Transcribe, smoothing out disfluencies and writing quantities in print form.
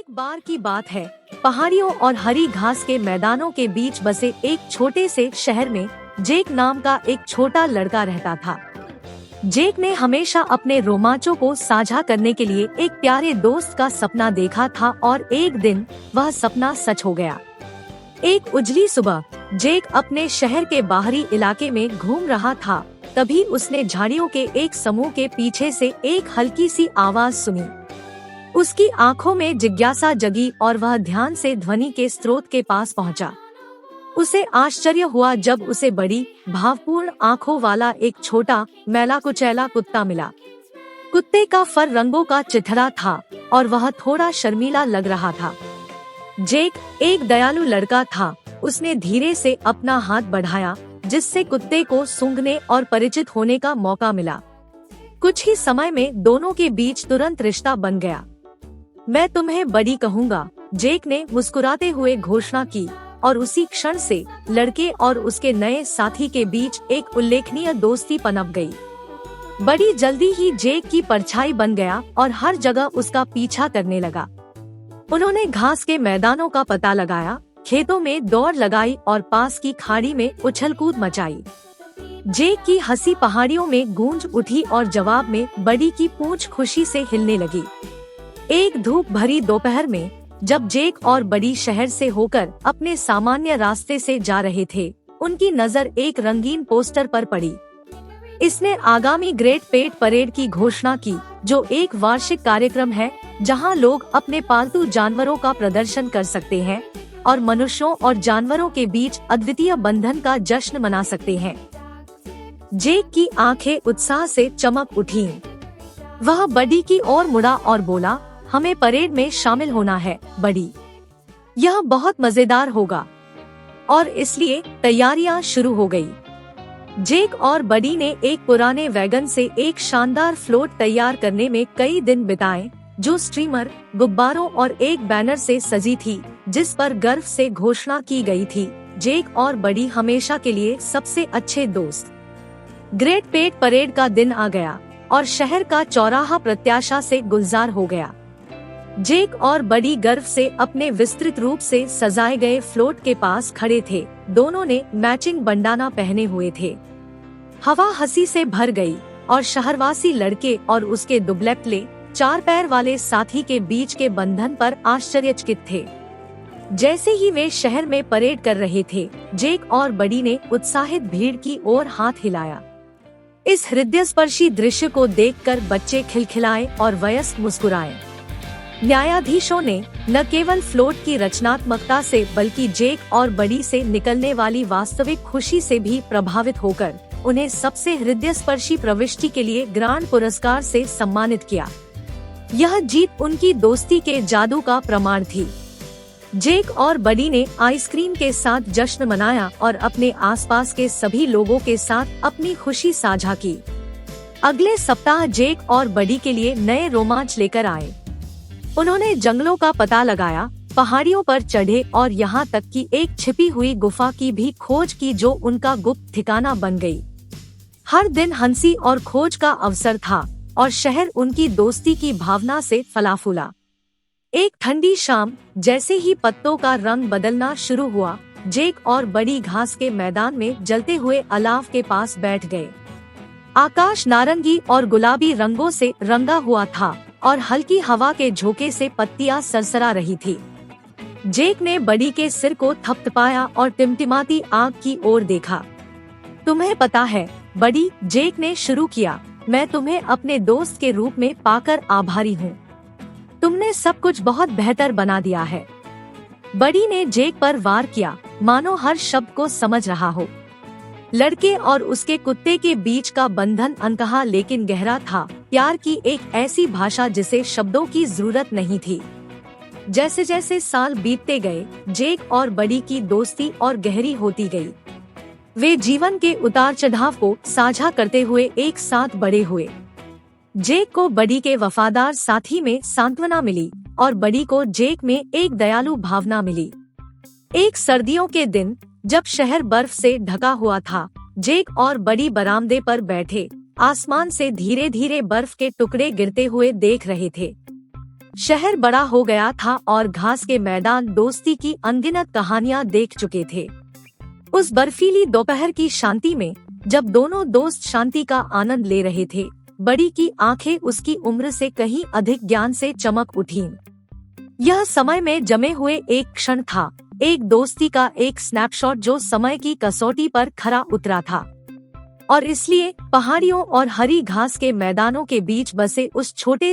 एक बार की बात है, पहाड़ियों और हरी घास के मैदानों के बीच बसे एक छोटे से शहर में जेक नाम का एक छोटा लड़का रहता था। जेक ने हमेशा अपने रोमांचों को साझा करने के लिए एक प्यारे दोस्त का सपना देखा था और एक दिन वह सपना सच हो गया। एक उजली सुबह जेक अपने शहर के बाहरी इलाके में घूम रहा था, तभी उसने झाड़ियों के एक समूह के पीछे से एक हल्की सी आवाज सुनी। उसकी आंखों में जिज्ञासा जगी और वह ध्यान से ध्वनि के स्रोत के पास पहुंचा। उसे आश्चर्य हुआ जब उसे बड़ी भावपूर्ण आंखों वाला एक छोटा मैला कुचैला कुत्ता मिला। कुत्ते का फर रंगों का चिथड़ा था और वह थोड़ा शर्मीला लग रहा था। जेक एक दयालु लड़का था। उसने धीरे से अपना हाथ बढ़ाया, जिससे कुत्ते को सूंघने और परिचित होने का मौका मिला। कुछ ही समय में दोनों के बीच तुरंत रिश्ता बन गया। मैं तुम्हें बड़ी कहूँगा, जेक ने मुस्कुराते हुए घोषणा की और उसी क्षण से लड़के और उसके नए साथी के बीच एक उल्लेखनीय दोस्ती पनप गई। बड़ी जल्दी ही जेक की परछाई बन गया और हर जगह उसका पीछा करने लगा। उन्होंने घास के मैदानों का पता लगाया, खेतों में दौड़ लगाई और पास की खाड़ी में उछल-कूद मचाई। जेक की हंसी पहाड़ियों में गूंज उठी और जवाब में बड़ी की पूंछ खुशी से हिलने लगी। एक धूप भरी दोपहर में जब जेक और बड़ी शहर से होकर अपने सामान्य रास्ते से जा रहे थे, उनकी नजर एक रंगीन पोस्टर पर पड़ी। इसने आगामी ग्रेट पेट परेड की घोषणा की, जो एक वार्षिक कार्यक्रम है जहां लोग अपने पालतू जानवरों का प्रदर्शन कर सकते हैं और मनुष्यों और जानवरों के बीच अद्वितीय बंधन का जश्न मना सकते हैं। जेक की आंखें उत्साह से चमक उठीं। वह बड़ी की ओर मुड़ा और बोला, हमें परेड में शामिल होना है बड़ी। यह बहुत मजेदार होगा। और इसलिए तैयारियां शुरू हो गई। जेक और बड़ी ने एक पुराने वैगन से एक शानदार फ्लोट तैयार करने में कई दिन बिताए, जो स्ट्रीमर, गुब्बारों और एक बैनर से सजी थी, जिस पर गर्व से घोषणा की गई थी, जेक और बड़ी हमेशा के लिए सबसे अच्छे दोस्त। ग्रेट पेट परेड का दिन आ गया और शहर का चौराहा प्रत्याशा से गुलजार हो गया। जेक और बड़ी गर्व से अपने विस्तृत रूप से सजाए गए फ्लोट के पास खड़े थे। दोनों ने मैचिंग बंडाना पहने हुए थे। हवा हंसी से भर गई और शहरवासी लड़के और उसके दुबले चार पैर वाले साथी के बीच के बंधन पर आश्चर्यचकित थे। जैसे ही वे शहर में परेड कर रहे थे, जेक और बड़ी ने उत्साहित भीड़ की ओर हाथ हिलाया। इस हृदयस्पर्शी दृश्य को देखकर बच्चे खिलखिलाए और वयस्क मुस्कुराए। न्यायाधीशों ने न केवल फ्लोट की रचनात्मकता से बल्कि जेक और बड़ी से निकलने वाली वास्तविक खुशी से भी प्रभावित होकर उन्हें सबसे हृदयस्पर्शी प्रविष्टि के लिए ग्रांड पुरस्कार से सम्मानित किया। यह जीत उनकी दोस्ती के जादू का प्रमाण थी। जेक और बड़ी ने आइसक्रीम के साथ जश्न मनाया और अपने आसपास के सभी लोगों के साथ अपनी खुशी साझा की। अगले सप्ताह जेक और बड़ी के लिए नए रोमांच लेकर आए। उन्होंने जंगलों का पता लगाया, पहाड़ियों पर चढ़े और यहाँ तक कि एक छिपी हुई गुफा की भी खोज की, जो उनका गुप्त ठिकाना बन गई। हर दिन हंसी और खोज का अवसर था और शहर उनकी दोस्ती की भावना से फला फूला। एक ठंडी शाम जैसे ही पत्तों का रंग बदलना शुरू हुआ, जेक और बड़ी घास के मैदान में जलते हुए अलाव के पास बैठ गए। आकाश नारंगी और गुलाबी रंगों से रंगा हुआ था और हल्की हवा के झोंके से पत्तियां सरसरा रही थी। जेक ने बड़ी के सिर को थपथपाया और टिमटिमाती आग की ओर देखा। तुम्हें पता है बड़ी, जेक ने शुरू किया, मैं तुम्हें अपने दोस्त के रूप में पाकर आभारी हूँ। तुमने सब कुछ बहुत बेहतर बना दिया है। बड़ी ने जेक पर वार किया, मानो हर शब्द को समझ रहा हो। लड़के और उसके कुत्ते के बीच का बंधन अनकहा लेकिन गहरा था, प्यार की एक ऐसी भाषा जिसे शब्दों की जरूरत नहीं थी। जैसे जैसे साल बीतते गए, जेक और बड़ी की दोस्ती और गहरी होती गई। वे जीवन के उतार चढ़ाव को साझा करते हुए एक साथ बड़े हुए। जेक को बड़ी के वफादार साथी में सांत्वना मिली और बड़ी को जेक में एक दयालु भावना मिली। एक सर्दियों के दिन जब शहर बर्फ से ढका हुआ था, जेक और बड़ी बरामदे पर बैठे आसमान से धीरे धीरे बर्फ के टुकड़े गिरते हुए देख रहे थे। शहर बड़ा हो गया था और घास के मैदान दोस्ती की अनगिनत कहानियां देख चुके थे। उस बर्फीली दोपहर की शांति में जब दोनों दोस्त शांति का आनंद ले रहे थे, बड़ी की आंखें उसकी उम्र से कहीं अधिक ज्ञान से चमक उठीं। यह समय में जमे हुए एक क्षण था, एक दोस्ती का एक स्नैपशॉट जो समय की कसौटी पर खरा उतरा था। और इसलिए पहाड़ियों और हरी घास के मैदानों के बीच बसे उस छोटे